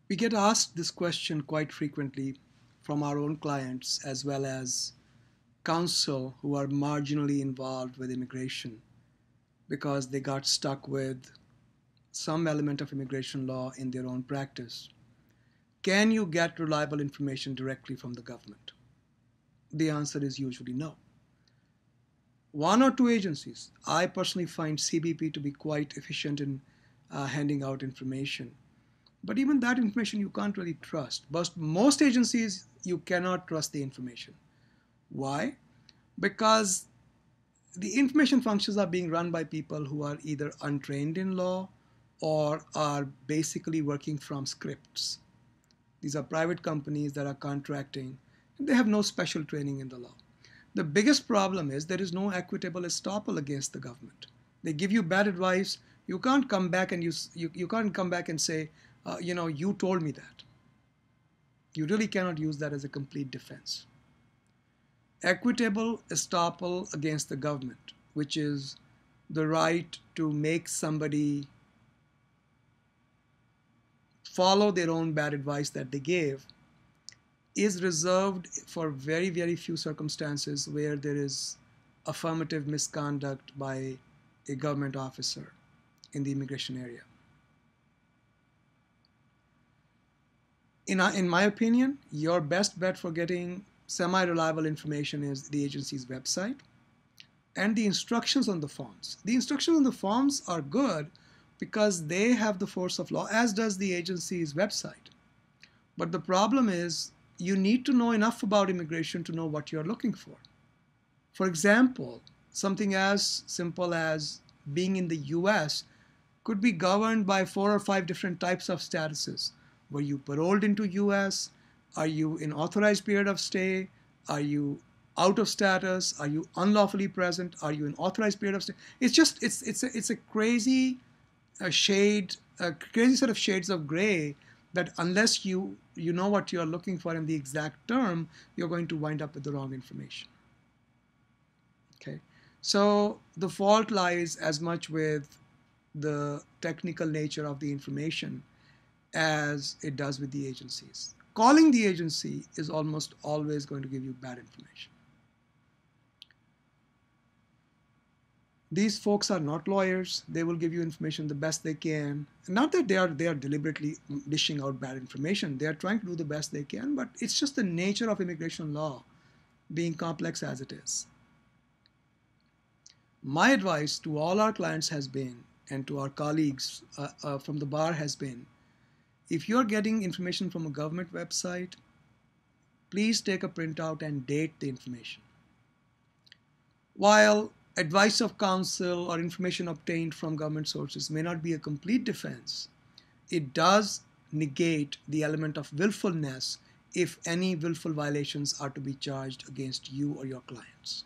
We get asked this question quite frequently from our own clients as well as counsel who are marginally involved with immigration because they got stuck with some element of immigration law in their own practice. Can you get reliable information directly from the government? The answer is usually no. One or two agencies. I personally find CBP to be quite efficient in handing out information. But even that information you can't really trust. But most agencies, you cannot trust the information. Why? Because the information functions are being run by people who are either untrained in law or are basically working from scripts. These are private companies that are contracting, and they have no special training in the law. The biggest problem is there is no equitable estoppel against the government. They give you bad advice. You can't come back and you can't come back and say, you told me that. You really cannot use that as a complete defense. Equitable estoppel against the government, which is the right to make somebody follow their own bad advice that they gave, is reserved for very, very few circumstances where there is affirmative misconduct by a government officer in the immigration area. In my opinion, your best bet for getting semi-reliable information is the agency's website and the instructions on the forms. The instructions on the forms are good because they have the force of law, as does the agency's website. But the problem is you need to know enough about immigration to know what you're looking for. For example, something as simple as being in the US could be governed by 4 or 5 different types of statuses. Were you paroled into US? Are you in authorized period of stay? Are you out of status? Are you unlawfully present? Are you in authorized period of stay? It's a crazy crazy set of shades of gray that unless you know what you're looking for in the exact term, you're going to wind up with the wrong information. Okay, so the fault lies as much with the technical nature of the information as it does with the agencies. Calling the agency is almost always going to give you bad information. These folks are not lawyers. They will give you information the best they can. Not that they are deliberately dishing out bad information. They are trying to do the best they can, but it's just the nature of immigration law being complex as it is. My advice to all our clients has been, and to our colleagues from the bar has been, if you're getting information from a government website, please take a printout and date the information. While advice of counsel or information obtained from government sources may not be a complete defense, it does negate the element of willfulness if any willful violations are to be charged against you or your clients.